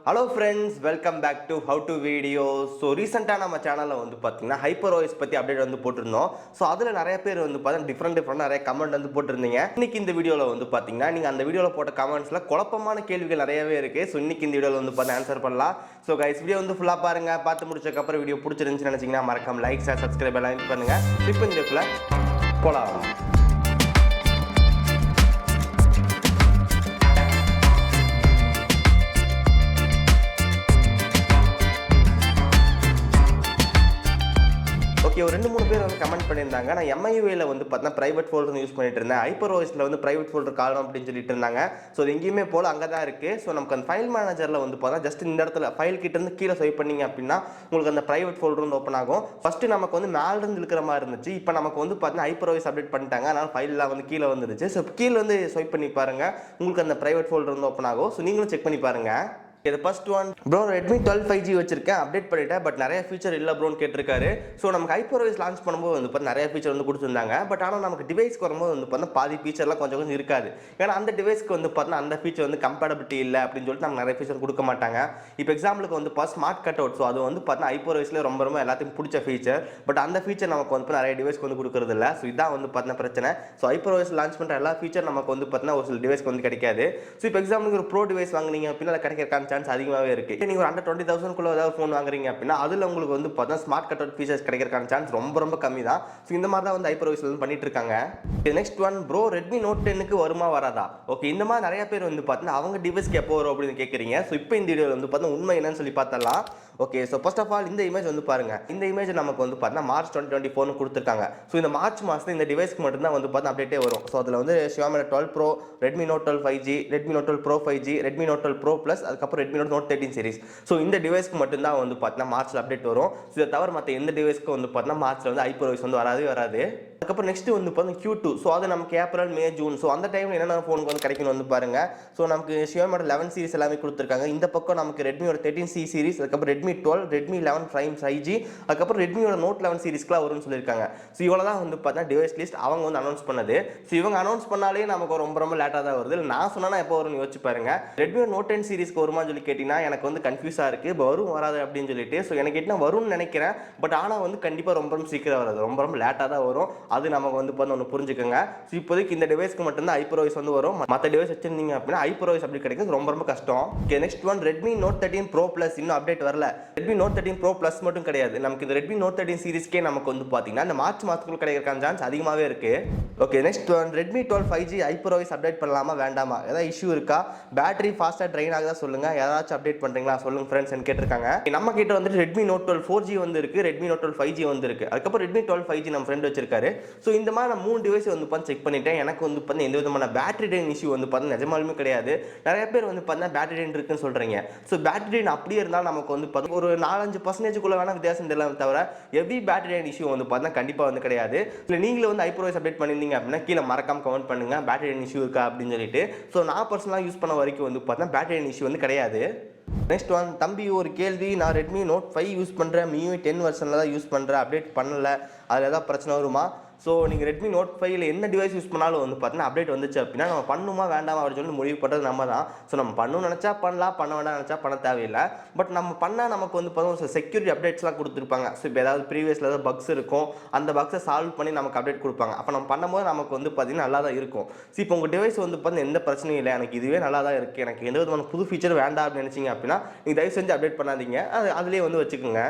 Hello friends, welcome back to How to Videos. So recently நம்ம சேனல்ல வந்து பாத்தீங்கன்னா HyperOS பத்தி அப்டேட் வந்து போட்டுருந்தோம். சோ அதுல நிறைய பேர் வந்து பாத்தீங்கன்னா டிஃபரண்ட் நிறைய கமெண்ட் வந்து போட்டுருந்தீங்க. இன்னைக்கு இந்த வீடியோல வந்து பாத்தீங்கன்னா நீங்க அந்த வீடியோல போட்ட கமெண்ட்ஸ்ல குழப்பமான கேள்விகள் நிறையவே இருக்கு. சோ இன்னைக்கு இந்த வீடியோல வந்து பாத்தீங்கன்னா ஆன்சர் பண்ணலாம். சோ गाइस வீடியோ வந்து ஃபுல்லா பாருங்க. பார்த்து முடிச்சதுக்கு அப்புறம் வீடியோ பிடிச்சிருந்துச்சுன்னு நினைச்சீங்கன்னா மறக்காம லைக், ஷேர், சப்ஸ்கிரைப் எல்லாம் பண்ணுங்க. இப்போ இந்த வீடியோக்குள்ள போலாம். ஓகே, ஒரு 2-3 பேர் வந்து கமெண்ட் பண்ணியிருந்தாங்க. நான் MIUI-ல வந்து பார்த்தா பிரைவேட் ஃபோல்டர் யூஸ் பண்ணிட்டு இருந்தேன். HyperOS-ல வந்து பிரைவேட் ஃபோல்டர் காணோம் அப்படின்னு சொல்லிட்டு இருந்தாங்க. ஸோ அது எங்கேயுமே போல அங்கே தான் இருக்கு. ஸோ நமக்கு அந்த ஃபைல் மேனேஜரில் வந்து பார்த்தா ஜஸ்ட் இந்த இடத்துல ஃபைல் கிட்ட இருந்து கீழே ஸ்வைப் பண்ணீங்க அப்படின்னா உங்களுக்கு அந்த பிரைவேட் ஃபோல்டர் வந்து ஓப்பன் ஆகும். ஃபர்ஸ்ட் நமக்கு வந்து மேல இருந்து இருக்கிற மாதிரி இருந்துச்சு. இப்போ நமக்கு வந்து பார்த்தீங்கன்னா HyperOS அப்டேட் பண்ணிட்டாங்க. அதனால ஃபைல்லாம் வந்து கீழே வந்துருச்சு. ஸோ கீழே வந்து ஸ்வைப் பண்ணி பாருங்க, உங்களுக்கு அந்த பிரைவேட் ஃபோல்டர் வந்து ஓப்பன் ஆகும். ஸோ நீங்களும் செக் பண்ணி பாருங்க. இது first one. Bro Redmi 12 5G வச்சிருக்கேன், அப்டேட் பண்ணிட்டேன், பட் நிறைய ஃபீச்சர் இல்லை ப்ரோன்னு கேட்டிருக்காரு. ஸோ நமக்கு HyperOS லான்ச் பண்ணும்போது வந்து பார்த்தா நிறைய ஃபீச்சர் வந்து கொடுத்துருந்தாங்க. பட் ஆனால் நமக்கு டிவைஸ்க்கு வரும்போது வந்து பார்த்தா பாதி ஃபீச்சர்லாம் கொஞ்சம் இருக்காது. ஏன்னா அந்த டிவைஸ்க்கு வந்து பார்த்தா அந்த ஃபீச்சர் வந்து கம்பேட்டபிலிட்டி இல்லை அப்படின்னு சொல்லிட்டு நமக்கு நிறைய ஃபீச்சர் கொடுக்க மாட்டாங்க. இப்போ எக்ஸாம்பிளுக்கு வந்து ஸ்மார்ட் கட் அவுட். ஸோ அது வந்து பார்த்தா HyperOSல ரொம்ப எல்லாத்துக்கும் பிடிச்ச ஃபீச்சர். பட் அந்த ஃபீச்சர் நமக்கு வந்து நிறைய டிவைஸ்க்கு வந்து கொடுக்குறது இல்லை. ஸோ இதான் வந்து பார்த்தா பிரச்சனை. ஸோ HyperOS லான்ச் பண்ணுற எல்லா ஃபீச்சர் நமக்கு வந்து பார்த்தா ஒரு சில டிவைஸ்க்கு வந்து கிடைக்காது. ஸோ இப்போ எக்ஸாம்பிளுக்கு ஒரு ப்ரோ டிவைஸ் வாங்குனீங்க அப்படின்னா அதை கிடைக்கிறக்கான சான்ஸ் அதிகமாகவே இருக்கு. நீங்க ஒரு 120,000 ஏதாவது ஃபோன் வாங்குறீங்க அப்படின்னா அதுல உங்களுக்கு வந்து பார்த்தா ஸ்மார்ட் கட் அவுட் ஃபீச்சர்ஸ் கிடைக்கிறதுக்கான சான்ஸ் ரொம்ப கம்மி தான். ஸோ இந்த மாதிரி தான் வந்து HyperOS வந்து பண்ணிட்டு இருக்காங்க. Next one, bro Redmi Note 10க்கு வருமா வராதா? ஓகே, இந்த மாதிரி நிறைய பேர் வந்து பார்த்தா அவங்க டிவைஸ்க்கு எப்போ வரும் அப்படின்னு கேட்குறீங்க. ஸோ இப்போ இந்த வீடியோவில் வந்து பார்த்தா உண்மை என்னன்னு சொல்லி பார்த்தலாம். Okay, so first of all இந்த இமேஜ் வந்து பாருங்க. இந்த இமேஜ் நமக்கு வந்து பார்த்தா மார்ச் 2024 கொடுத்துருக்காங்க. ஸோ இந்த மார்ச் மாதம் இந்த டிவைஸ்க்கு மட்டும்தான் வந்து பார்த்தா அப்டேட்டே வரும். ஸோ அதில் வந்து Xiaomi 12 Pro, Redmi Note 12 5G, Redmi Note 12 Pro 5G, Redmi Note 12 Pro Plus, அதுக்கப்புறம் Redmi Note 13 சீரிஸ். ஸோ இந்த டிவைஸ்க்கு மட்டும்தான் வந்து பார்த்தா மார்ச்சில் அப்டேட் வரும். ஸோ இதை தவிர மற்ற எந்த டிவைஸ்க்கு வந்து பார்த்தா மார்ச்சில் வந்து HyperOS வந்து வராது. அதுக்கப்புறம் நெக்ஸ்ட் வந்து பார்த்தா Q2. ஸோ அது நமக்கு ஏப்ரல், மே, ஜூன். ஸோ அந்த டைமில் என்னென்ன ஃபோனுக்கு வந்து கிடைக்கணும் வந்து பாருங்க. ஸோ நமக்கு Xiaomi 11 சீரிஸ் எல்லாமே கொடுத்துருக்காங்க. இந்த பக்கம் நமக்கு ரெட்மியோட 13C சீரிஸ், அதுக்கப்புறம் Redmi 12, Redmi 11 Prime 5G, அதுக்கப்புறம் ரெட்மியோட Note 11 சீரிஸ்க்குலாம் வரும்னு சொல்லியிருக்காங்க. ஸோ இவ்வளோ தான் வந்து பார்த்தா டிவைஸ் லிஸ்ட் அவங்க வந்து அனௌன்ஸ் பண்ணது. ஸோ இவங்க அனௌன்ஸ் பண்ணாலே நமக்கு ரொம்ப லேட்டாக தான் வருது. நான் சொன்னா எப்போ வரும்னு யோசிச்சு பாருங்க. ரெட்மி Note 10 சீரிஸ்க்கு வருமான்னு சொல்லி கேட்டிங்கன்னா எனக்கு வந்து கன்ஃபியூஸாக இருக்குது. வரும் வராது அப்படின்னு சொல்லிட்டு. ஸோ எனக்கு கேட்டிங்கன்னா வரும்னு நினைக்கிறேன். பட் ஆனால் வந்து கண்டிப்பாக ரொம்ப சீக்கிரம் வராது, ரொம்ப லேட்டாக தான் வரும். அது நமக்கு வந்து பார்த்தா ஒன்று புரிஞ்சுக்கோங்க. ஸோ இப்போதைக்கு இந்த டிவைஸ்க்கு மட்டும்தான் HyperOS வந்து வரும். மற்ற டிவைஸ் வச்சிருந்தீங்க அப்படின்னா HyperOS அப்படி கிடைக்கிறது ரொம்ப கஷ்டம். Okay, next one, Redmi Note 13 Pro Plus இன்னும் அப்டேட் வரல. Redmi Note 13 Pro Plus மட்டும் கிடையாது, நமக்கு இந்த Redmi Note 13 சீரிஸ்க்கே நமக்கு வந்து பார்த்தீங்கன்னா இந்த மார்ச் மாதத்துக்குள்ள கிடைக்கிறக்கான சான்ஸ் அதிகமாகவே இருக்கு. Okay, next one, Redmi 12 5G HyperOS update பண்ணலாமா வேண்டாமா? ஏதாவது இஷ்யூ இருக்கா? பேட்டரி ஃபாஸ்ட்டாக ட்ரெயின் ஆகுதா சொல்லுங்க. ஏதாச்சும் அப்டேட் பண்ணுறீங்களா சொல்லுங்க ஃப்ரெண்ட்ஸ் கேட்டிருக்காங்க. நம்ம கிட்ட வந்துட்டு Redmi Note 12 4G வந்து இருக்கு, Redmi Note 12 5G வந்து இருக்கு, அதுக்கப்புறம் Redmi 12 5G நம்ம ஃப்ரெண்ட் வச்சிருக்காரு. ஸோ இந்த மாதிரி நான் 3 டிவைஸ் வந்து பார்த்து செக் பண்ணிட்டேன். எனக்கு வந்து பார்த்தா எந்த விதமான பேட்டரி ட்ரெயின் இஷ்யூ வந்து பார்த்தா நிஜமாலுமே கிடையாது. நிறைய பேர் வந்து பார்த்தா பேட்டரி ட்ரெயின் இருக்குன்னு சொல்றீங்க. ஸோ பேட்டரி ட்ரெயின் அப்படியே இருந்தாலும் நமக்கு வந்து பார்த்தா ஒரு 4-5% வேணா வித்தியாசம் தெரியலாம் தவிர ஹெவி பேட்டரி ட்ரெயின் இஷ்யூ வந்து பார்த்தா கண்டிப்பாக வந்து கிடையாது. இல்லை நீங்களும் வந்து HyperOS அப்டேட் பண்ணியிருந்தீங்க அப்படின்னா கீழே மறக்காம கமெண்ட் பண்ணுங்க பேட்டரி ட்ரெயின் இஷ்யூ இருக்கா அப்படின்னு சொல்லிட்டு. ஸோ நான் பர்சனலாக யூஸ் பண்ண வரைக்கும் வந்து பார்த்தா பேட்டரி ட்ரெயின் இஷ்யூ வந்து கிடையாது. நெக்ஸ்ட் ஒன், தம்பி ஒரு கேள்வி, நான் Redmi Note 5 யூஸ் பண்ணுறேன், MIUI 10 வெர்ஷனில் தான் யூஸ் பண்ணுறேன், அப்டேட் பண்ணலை, அதில் ஏதாவது பிரச்சனை வருமா? ஸோ நீங்கள் Redmi Note 5ல என்ன டிவைஸ் யூஸ் பண்ணாலும் வந்து பார்த்தீங்கன்னா அப்டேட் வந்துச்சு அப்படின்னா நம்ம பண்ணுமா வேண்டாமா அப்படின்னு சொல்லி முடிவு பண்ணுறது நம்ம தான். ஸோ நம்ம பண்ணணும்னு நினச்சா பண்ணலாம், பண்ண வேண்டாம் நினச்சா பண்ண தேவையில்லை. பட் நம்ம பண்ணால் நமக்கு வந்து பார்த்தீங்கன்னா ஒரு செக்யூரிட்டி அப்டேட்ஸ்லாம் கொடுத்துருப்பாங்க. ஸோ இப்போ ஏதாவது ப்ரீவியஸில் ஏதாவது பக்ஸ் இருக்கும், அந்த பக்ஸை சால்வ் பண்ணி நமக்கு அப்டேட் கொடுப்பாங்க. அப்போ நம்ம பண்ணும்போது நமக்கு வந்து பார்த்தீங்கன்னா நல்லா தான் இருக்கும். ஸோ இப்போ உங்கள் டிவைஸ் வந்து பார்த்தீங்கன்னா எந்த பிரச்சனையும் இல்லை, எனக்கு இதுவே நல்லா தான் இருக்குது, எனக்கு எந்த விதமான புது ஃபீச்சர் வேண்டாம் அப்படின்னு நினச்சிங்க அப்படின்னா நீங்கள் தயவு செஞ்சு அப்டேட் பண்ணாதீங்க, அதுலேயே வந்து வச்சுக்கோங்க.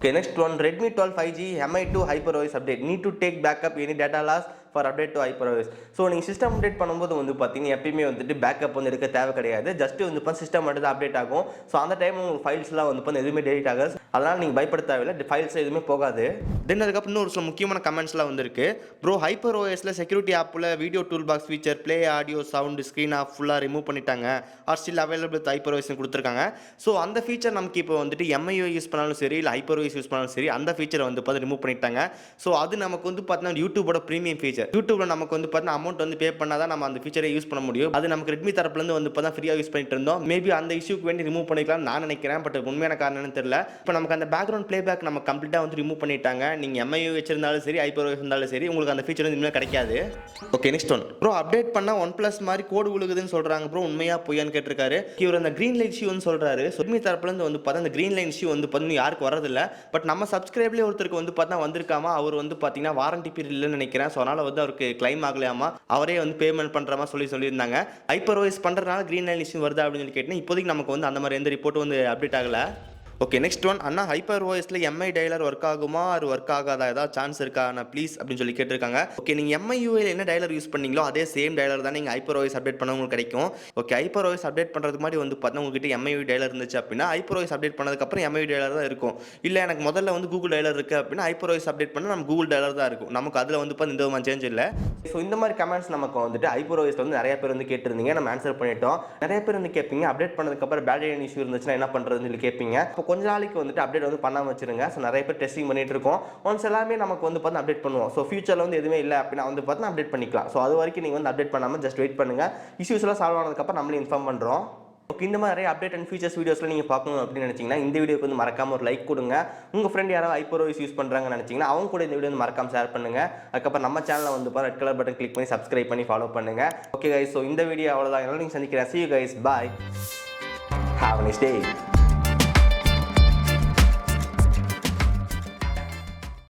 Okay, next one, Redmi 12 5G MI2 HyperOS update. Need to take backup any data loss for update to HyperOS. So நீங்கள் சிஸ்டம் அப்டேட் பண்ணும்போது வந்து பார்த்தீங்கன்னா எப்பயுமே வந்துட்டு பேக்கப் வந்து எடுக்க தேவை கிடையாது. ஜஸ்ட் வந்து இப்போ சிஸ்டம் மட்டும் தான் அப்டேட் ஆகும். ஸோ அந்த டைம் உங்கள் ஃபைல்ஸ்லாம் வந்து இப்போ எதுவுமே டெலிட் ஆகாது. அதனால் நீங்கள் பயப்பட தேவையில்லை, ஃபைல்ஸ் எதுவுமே போகாது. தென் அதுக்கப்புறம் இன்னும் ஒரு சில முக்கியமான கமெண்ட்ஸ்லாம் வந்துருக்கு. ப்ரோ HyperOSல செக்யூரிட்டி ஆப்பில் video tool box feature, play audio sound, screen off ஃபுல்லாக ரிமூவ் பண்ணிட்டாங்க, or still available with HyperOS கொடுத்துருக்காங்க. ஸோ அந்த ஃபீச்சர் நமக்கு இப்போ வந்துட்டு MIUI யூஸ் பண்ணாலும் சரி, இல்லை HyperOS யூஸ் பண்ணாலும் சரி, அந்த ஃபீச்சரை வந்து பார்த்து ரிமூவ் பண்ணிட்டாங்க. ஸோ அது நமக்கு வந்து பார்த்தீங்கன்னா யூடியூபோட ப்ரீமியம் ஃபீச்சர். ஃபீச்சர். யூடியூப்ல நமக்கு வந்து பார்த்தா அமௌண்ட் வந்து பே பண்ணாதான் நம்ம அந்த ஃபீச்சரை யூஸ் பண்ண முடியும். அது நமக்கு ரெட்மி தரப்புல இருந்து வந்து பார்த்தா ஃப்ரீயா யூஸ் பண்ணிட்டு இருந்தோம். மேபி அந்த இஷ்யூக்கு வேண்டி ரிமூவ் பண்ணிக்கலாம் நான் நினைக்கிறேன். பட் உண்மையான காரணம் என்னன்னு தெரியல. இப்போ நமக்கு அந்த பேக்ரவுண்ட் பிளேபேக் நம்ம கம்ப்ளீட்டா வந்து ரிமூவ் பண்ணிட்டாங்க. நீங்க MIUI வச்சிருந்தாலும் சரி HyperOS இருந்தாலும் சரி உங்களுக்கு அந்த ஃபீச்சர் வந்து இனிமே கிடைக்காது. Okay next one bro, update பண்ணா OnePlus மாதிரி கோடு விழுகுதுன்னு சொல்றாங்க ப்ரோ, உண்மையா பொய்யான்னு கேட்டிருக்காரு. இவர் அந்த கிரீன் லைன் இஷ்யூன்னு சொல்றாரு. ரெட்மி தரப்புல இருந்து வந்து பார்த்தா அந்த கிரீன் லைன் இஷ்யூ வந்து பார்த்தா யாருக்கு வரதில்ல. பட் நம்ம சப்ஸ்கிரைப்லேயே ஒருத்தருக்கு வந்து பார்த்தா வந்திருக்காமா. அவர் வந்து பார்த்தீங்கன்னா வாரண்டி பீரியட் இல்லைன்னு நினைக்கிறேன். ஸோ அதனால வந்து அவருக்கு கிளைம் ஆகலையாமா. அவரே வந்து பேமெண்ட் பண்ற மாதிரி சொல்லியிருந்தாங்க. HyperOS பண்றதுனால கிரீன் லைன் இஷ்யூ வருதா அப்படின்னு சொல்லி கேட்டேன். இப்போதைக்கு நமக்கு வந்து அந்த மாதிரி எந்த ரிப்போர்ட்டும் வந்து அப்டேட் ஆகல. ஓகே நெக்ஸ்ட் ஒன் அண்ணா, HyperOSல MI டயலர் ஒர்க் ஆகுமா அது ஒர்க் ஆகாதா, ஏதாவது சான்ஸ் இருக்கா அண்ணா ப்ளீஸ் அப்படின்னு சொல்லி கேட்டிருக்காங்க. ஓகே, நீங்க MIUI என்ன டயலர் யூஸ் பண்ணீங்களோ அதே சேம் டயலர் தான் நீங்க HyperOS அப்டேட் பண்ண உங்களுக்கு கிடைக்கும். ஓகே, HyperOS அப்டேட் பண்றதுக்கு முன்னாடி வந்து பார்த்தா உங்ககிட்ட MIUI டயலர் இருந்துச்சு அப்படின்னா HyperOS அப்டேட் பண்ணதுக்கு அப்புறம் MIUI டயலர் தான் இருக்கும். இல்ல எனக்கு முதல்ல வந்து Google டயலர் இருக்கு அப்படின்னா HyperOS அப்டேட் பண்ணா நம்ம Google டயலர் தான் இருக்கும். நமக்கு அதுல வந்து பார்த்தா எந்த விதமான சேஞ்ச் இல்ல. ஸோ இந்த மாதிரி கமெண்ட்ஸ் நமக்கு வந்துட்டு HyperOSல வந்து நிறைய பேர் வந்து கேட்டிருந்தீங்க, நம்ம ஆன்சர் பண்ணிட்டோம். நிறைய பேர் வந்து கேட்பீங்க அப்டேட் பண்ணதுக்கு அப்புறம் பேட்டரி இஷ்யூ இருந்துச்சுன்னா என்ன பண்றதுன்னு சொல்லி கேட்பீங்க. இப்போ கொஞ்ச நாளைக்கு வந்துட்டு அப்டேட் வந்து பண்ணாம வச்சிருங்க. ஸோ நிறைய பேர் டெஸ்டிங் பண்ணிட்டு இருக்கோம். ஒன்ஸ் எல்லாமே நமக்கு வந்து பார்த்தா அப்டேட் பண்ணுவோம். ஸோ ஃபியூச்சர்ல வந்து எதுவுமே இல்லை அப்படின்னா வந்து பார்த்தா அப்டேட் பண்ணிக்கலாம். ஸோ அது வரைக்கும் நீங்க வந்து அப்டேட் பண்ணாம ஜஸ்ட் வெயிட் பண்ணுங்க. இஷ்யூஸ் எல்லாம் சால்வ் ஆனதுக்கு அப்புறம் நம்மளே இன்ஃபார்ம் பண்றோம். ஓகே, இந்த மாதிரி நிறைய அப்டேட் அண்ட் ஃபீச்சர்ஸ் வீடியோஸ்லாம் நீங்கள் பார்க்கணும் அப்படின்னு நினச்சிங்கன்னா இந்த வீடியோக்கு வந்து மறக்காம ஒரு லைக் கொடுங்க. உங்கள் ஃப்ரெண்ட் யாராவது HyperOS யூஸ் பண்ணுறாங்கன்னு நினச்சிங்கன்னா அவங்க கூட இந்த வீடியோ வந்து மறக்காம ஷேர் பண்ணுங்க. அதுக்கப்புறம் நம்ம சேனலை வந்து ரெட் கலர் பட்டன் கிளிக் பண்ணி சப்ஸ்கிரைப் பண்ணி ஃபாலோ பண்ணுங்க. ஓகே கைஸ், ஸோ இந்த வீடியோ அவ்வளோதான். எல்லாரும் சந்திக்கிறேன். See you guys, bye. Have a nice day.